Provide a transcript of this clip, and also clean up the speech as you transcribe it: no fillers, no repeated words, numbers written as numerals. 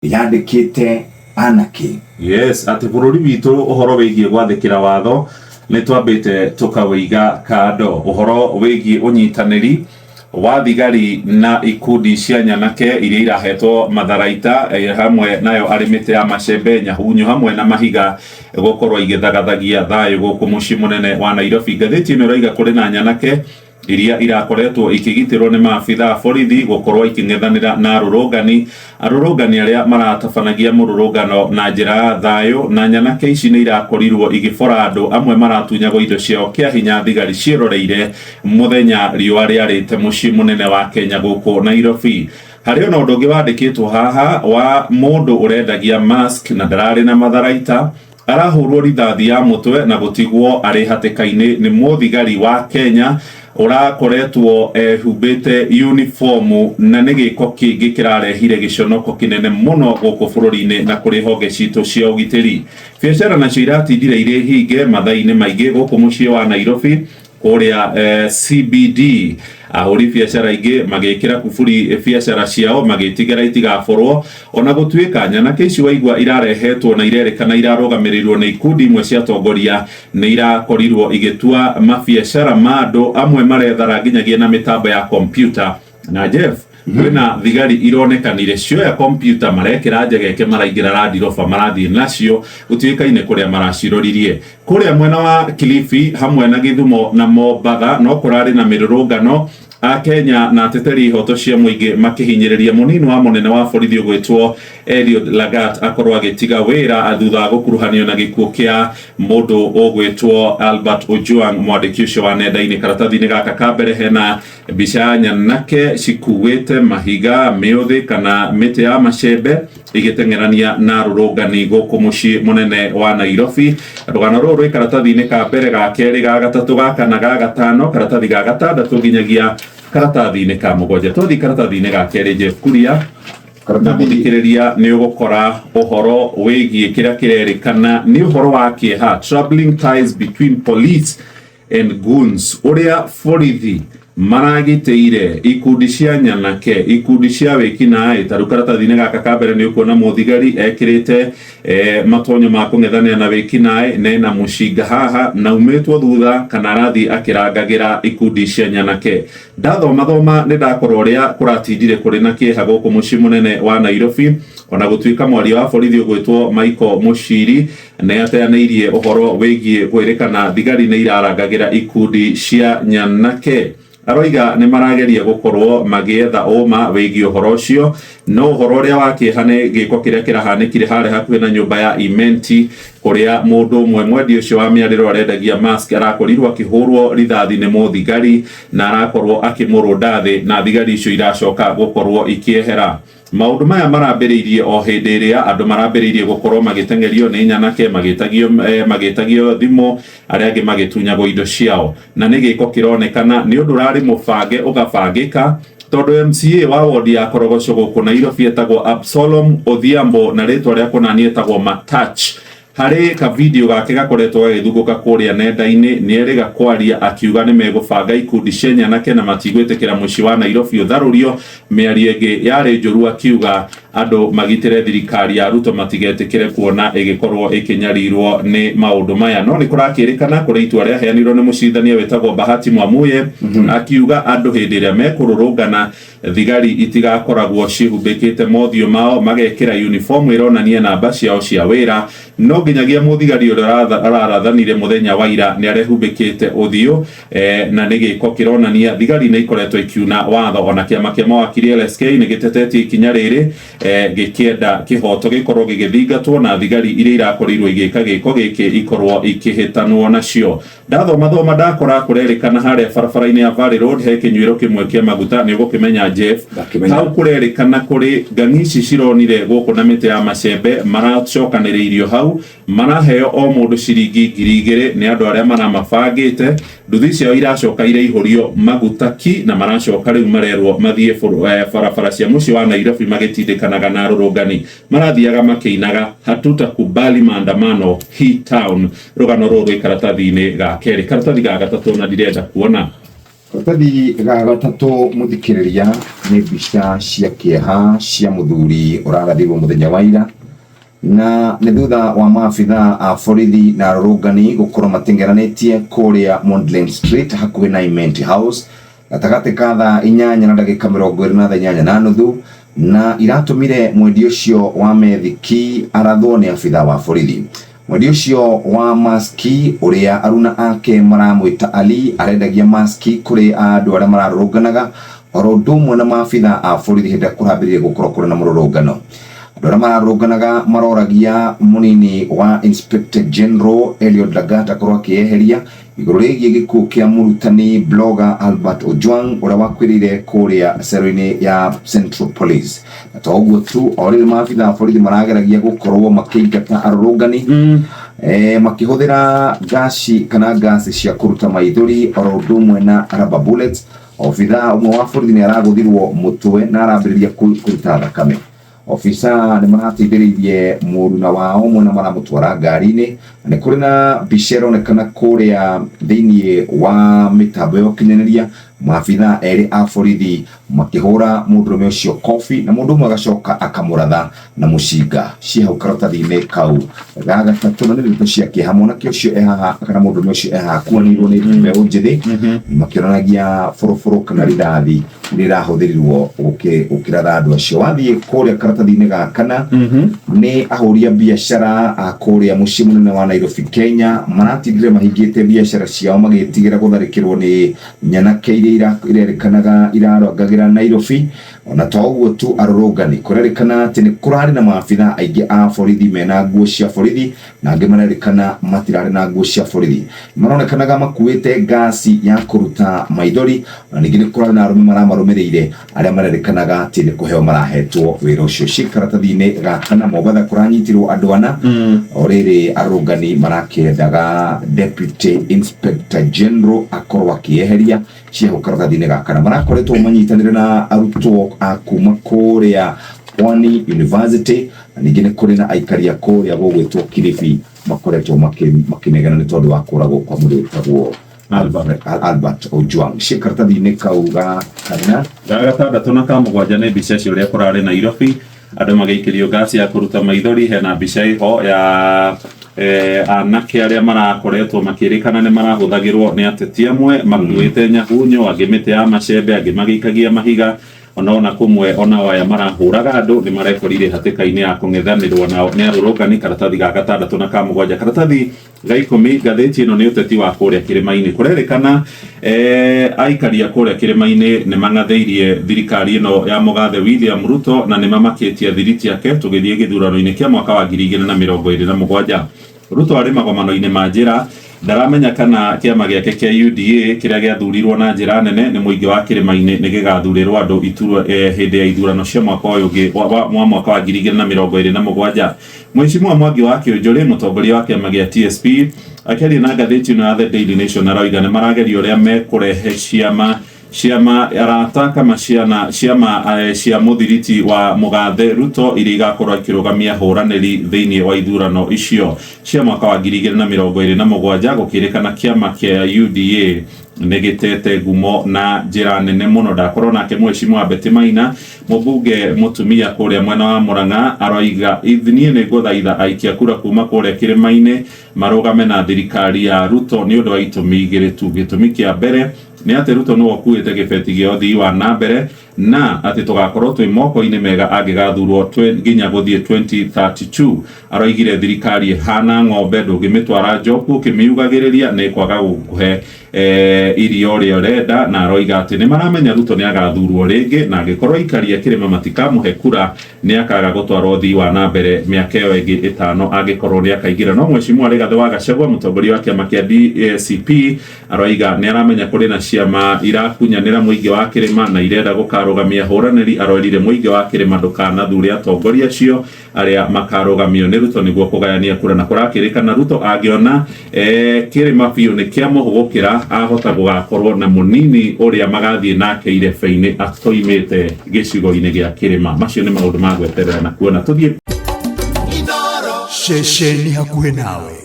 yandikite anake. Yes, ati bururi witu uhoro wigie gwathikira watho ni twambite tukawiga kando. Uhoro wigie unyitaniri wa thigari na ikundi cia nyanake iria irahetwo matharaita hamwe nayo arimite ya macembe nyahunyu hamwe na mahiga gukorwo igithagathagia thayo guku mucii munene wa Nairobi. Ngathiti ino raiga kuri na nyanake iria irakoretwo ikigitirwo ni maabitha borithi gukorwo iking'ethanira na arurungani aria maratabanagia mururungano na njira thayo, na nyanake ici ni irakorirwo igibora andu amwe maratunyagwo indo ciao kia hinya thigari ciroreire muthenya riua riarite mucii munene wa Kenya guku Nairobi. Hari ona undu ungi wandikitwo haha wa mundu urendagia mask na ndarari na matharaita arahurwo rithathi ya mutwe na gutigwo ari hatikaini ni muthigari wa Kenya urakoretwo humbite uniform na ni giko kingi kirarehire giconoko kinene muno guku bururi-ini na kuri honge citu cia ugitiri. Biacara nacio iratindire iri hinge mathaa-ini maingi guku mucii wa Nairobi kuria CBD. Ahuri biacara ingi magikira kuburi biacara ciao magitigera itigaborwo ona gutuika nyanake ici waigwa irarehetwo na irerikana irarugamirirwo ni ikundi imwe cia tongoria ni irakorirwo igitua mabiacara mando amwe marethara nginyagia na mitambo ya kompyuta. Na Jeff wena thigari ironekanire cioya kompyuta marekira njegeke maraingira randiroba marathie nacio gutwikaine kuria maraciroririe kuria mwena wa Kilifi hamwe na Githumo na Mombatha no kurari na mirurungano a Kenya na ateteri ihoto cia muingi makihinyiriria munini wa munene wa borithi ugwitwo Eliud Lagat akorwo agitiga wira athutha gukuruhanio na gikuo kia mundu ugwitwo Albert Ojwang mwandiki ucio wa nenda-ini. Karatathi-ini gaka ka mbere hena mbica nyanake cikuwite mahiga miuthi kana miti ya macembe igiteng'erania na rurungani guku mucii munene wa Nairobi. Rugano ruru karatathi-ini ka mbere ga keri ga gatatu ga kana ga gatano karatathi ga gatandatu nginyagia karatathi-ini ka mugwanja. Twathi karatathi-ini ga keri Jeff Kuria na muthikiriria ni ugukora uhoro wigie kiria kirerikana ni uhoro wa kieha troubling ties between police and goons uria borithi maragiteire ikundi cia nyanake ikundi cia wikinae. Taru karatathi-ini gaka ka mbere ni ukuona muthigari ekirite matonyo ma kung'ethania na wikinae nena mucinga haha na umetwo thutha kana arathi akirangagira ikundi cia nyanake. Ndathoma ni ndakorwo ria kuratindire kuri na kieha guku mucii munene wa Nairobi ona gutuika mwaria wa borithi ugwitwo Michael Muchiri ni ateaneirie uhoro wigie kwirikana thigari ni irarangagira ikundi cia nyanake. Aroiga ni marageria gukorwo magietha uma wigie uhoro ucio no uhoro uria wakihane giko kiria kirahanikire hare hakuhi na nyumba ya Imenti kuria mundu umwe mwendi ucio wa miariro arendagia mask arakorirwo akihurwo rithathi ni muthigari na arakorwo akimurunda thi na thigari icio iracoka gukorwo ikiehera. Maundu maya marambiriirie o hindi iria andu marambiriirie gukorwo magitengerio ni nyanake magitagio thimo aria angi magitunyagwo indo ciao na ni giko kironekana ni undu rari mubange ugabangika tondu MCA wa wodi ya Korogoco guku Nairobi etagwo Absalom Odhiambo na ritwa ria kunani etagwo Matach. Hari ka video gake gakoretwo gagithunguka kuria nenda-ini ni eriga kwaria akiuga ni megubanga ikundi cia nyanake na matigwitikira mucii wa Nairobi utharurio. Miario ingi yari njuru akiuga andu magitire thirikari ya Ruto matigetikire kuona igikorwo ikinyarirwo ni maundu maya. No ni kurakirikana kuri itua ria heanirwo ni mucithania wetagwo Bahati Mwamuye akiuga andu hindi ria mekururungana thigari itigakoragwo cihumbikite mothio mao magekira uniform ironania namba ciao cia wira no nginyagia muthigari uria ararathanire muthenya wa ira ni arehumbikite uthio na ni giko kironania thigari ni ikoretwo ikiuna watho ona kiama kia mawakiri LSK ni gitetetie ikinya riri gikienda kihoto gikorwo gigithingatwo na thigari iria irakorirwo igika giko giki ikorwo ikihitanwo nacio. Ndathoma ndakora kurerikana haria barabara-ini ya Valley Road he kinyuiro kimwe kia maguta ni gukimenya Jeff hau kurerikana kuri ngangici cironire guku na miti ya macembe maracokaniriirio hau maraheo o mundu ciringi 2,000 ni andu aria maramabangite. Nduthi ciao iracoka iraihurio maguta ki na maracoka riu marerwo mathie barabara cia mucii wa Nairobi magitindikanaga na rurungani marathiaga makiinaga hatutakubali maandamano hii town. Rugano ruru karatathi-ini ga keri karatathi ga gatatu na ndirenda kuona Karatathi ga gatatu muthikiriria ni mbica cia kieha cia muthuri urarathirwo muthenya wa ira na ni thutha wa maabitha a borithi na arũrũngani gukorwo matengeranitie kuria Mondlane Street hakuhi na Imenti House gatagati ka thaa 8 na ndagika 28 na nuthu na iratumire mwendi ucio wa methiki arathwo ni abitha wa borithi. Mwendi ucio wa maski uria aruna ake maramwita Ali arendagia maski kuri andu aria mararũrũnganaga oro ndumwe na maabitha a borithi hindi kurambiririe gukorwo kuri na mururungano. Andu aria mararũrũnganaga maroragia munini wa Inspector General Eliud Lagat akorwo akieheria iguru rigie gikuo kia murutani blogger Albert Ojwang uria wakwirire kuria cero-ini ya Central Police. To uguo tu orire maabitha a borithi marageragia gukorwo makĩingata arũrũngani makihuthira gasi cia kuruta maithori oro ndumwe na rubber bullets. Obitha umwe wa borithi ni araguthirwo mutwe na arambiriria kuruta thakame. Ofisa ni marateithĩrĩirie mũruna wao mwena maramũtwara ngari-inĩ na nĩ kũrĩ na mbica ĩronekana kũrĩa thĩinĩ wa mĩtambo ya ũkinyanĩria maabitha erĩ a borithi makĩhũra mũndũrũme ũcio kofi na mũndũ ũmwe agacoka akamũratha na mũcinga. Ciĩ hau karatathi-inĩ kau ga gatatũ na nĩ ndeto cia kĩeha. Mwanake ũcio ehaha kana mũndũrũme ũcio ehaha kuanĩirwo nĩ mbeũ njĩthĩ makĩonanagia bũrũbũrũ kana rithathi rĩrahũthĩrirwo gũkĩratha andũ acio. Wathiĩ kũrĩa karatathi-inĩ ga kana nĩ ahũri a biacara a kũrĩa mũciĩ mũnene wa Nairobi Kenya maratindire mahingĩte biacara ciao magĩtigĩra gũtharĩkĩrwo nĩ Nyanake iria irerĩkanaga irarangagĩra Nairobi. Ona to ũguo tu arũrũngani kũrerĩkana atĩ nĩ kũrarĩ na maabitha aingĩ a borithi mena nguo cia borithi na angĩ marerĩkana matirarĩ na nguo cia borithi. Maronekanaga makuĩte gasi ya kũruta maithori na ningĩ nĩ kũrarĩ na arũme maramarũmĩrĩire arĩa marerĩkanaga atĩ nĩ kũheo marahetwo wĩra ũcio. Ciĩ karatathi-inĩ ga kana Mombatha kũranyitirwo andũ ana o rĩrĩ arũrũngani marakĩendaga Deputy Inspector General akorwo akĩeheria. Ciĩ hau karatathi-inĩ ga kana marakoretwo manyitanĩre na arutwo a kuma kũrĩa Pwani University na ningĩ nĩ kũrĩ na aikari a kũrĩa gũgwĩtwo Kilifi makoretwo makĩnegena nĩ tondũ wa kũragwo kwa mũndũ wĩtagwo Albert Ojwang. Ciĩ karatathi-inĩ kau ga kana ga gatandatũ na ka mũgwanja nĩ mbica cio ũrĩa kũrarĩ Nairobi andũ magĩikĩrio gasi ya kũruta maithori. Hena mbica iho ya anake arĩa marakoretwo makĩrĩkana nĩ marahũthagĩrwo nĩ ateti amwe makuĩte nyahunyu, angĩ mĩtĩ ya macembe, angĩ magĩikagia mahiga ona kumwe ona waya marahũraga andũ nĩ marekorire hatĩka-inĩ ya kũng'ethanĩrwo nao nĩ arũrũngani. Karatathi ga gatandatũ na ka mũgwanja. Karatathi ga ikũmi, ngathĩti ĩno nĩ ũteti wa kũrĩa kĩrĩma-inĩ. Kũrerĩkana aikari a kũrĩa kĩrĩma-inĩ nĩ mang'athĩirie thirikari ĩno ya mũgathe William Ruto na nĩ mamakĩtie thiriti yake tũgĩthiĩ gĩthurano-inĩ kĩa mwaka wa 2027. Ruto arĩ magomano-inĩ ma njĩra ndaramenya kana kĩama gĩake kĩa UDA kĩrĩa gĩathurirwo na njĩra nene nĩ mũingĩ wa kĩrĩma-inĩ nĩ gĩgathurĩrwo andũ iturwa hĩndĩ ya ithurano cia mwaka ũyũ ũngĩ wa mwaka wa 2027. Mheshimiwa Mwangi wa Kĩũnjũrĩ mũtongoria wa kĩama gĩa TSP akĩaria na ngathĩti ĩno ya The Daily Nation aroiga nĩ marageria ũrĩa mekũrehe ciama arata kama ciama cia mũthiriti wa mũgathe Ruto iria igakorwo ikĩrũgamia hũranĩri thĩinĩ wa ithurano icio cia mwaka wa 2027. Gũkĩrĩkana kĩama kĩa UDA nĩ gĩtete ngumo na njĩra nene mũno. Ndakorwo nake Mheshimiwa Betty Maina mũmbunge mũtumia kũrĩa mwena wa Murang'a aroiga niĩ nĩ ngũthaitha aikia kura kuma kũrĩa kĩrĩma-inĩ marũgame na thirikari ya Ruto nĩ ũndũ wa itũmi igĩrĩ tu. Gĩtũmi kĩa mbere nĩ atĩ Ruto nĩwe ũkuĩte gĩbeti gĩa ũthii wa na mbere na atĩ tũgakorwo twĩ moko-inĩ mega angĩgathurwo nginya gũthiĩ 2032. Aroigire thirikari hana ng'ombe ndũngĩmĩtwara njoku ũkĩmiugagĩrĩria nĩ kwaga gũkũhe irio ũrĩa ũrenda, na aroiga atĩ nĩ maramenya Ruto nĩ agathurwo rĩngĩ na angĩkorwo aikari a kĩrĩma matikamũhe kura nĩ akaga gũtwarwo ũthii wa na mbere mĩaka ĩyo ĩngĩ ĩtano angĩkorwo nĩ akaingĩra. No Mheshimiwa Rigathĩ wa Gachagua mũtongoria wa kĩama kĩa DCP aroiga nĩ aramenya kũrĩ na ciama irakunyanĩra mũingĩ wa kĩrĩma na irenda gũkarũgamia hũranĩri. Arorire mũingĩ wa kĩrĩma ndũkanathure atongoria acio arĩa makarũgamio nĩ Ruto nĩguo kũgayania kura, na kũrakĩrĩkana Ruto angĩona kĩrĩma biũ nĩ kĩamũhũgũkĩra ahota gũgakorwo na mũnini ũrĩa magathiĩ nake irebe-inĩ atoimĩte gĩcigo-inĩ gĩa kĩrĩma. Macio nĩ maũndũ ma gweterera na kuona. Tũthiĩ Inooro, ceceni hakuhĩ nawe.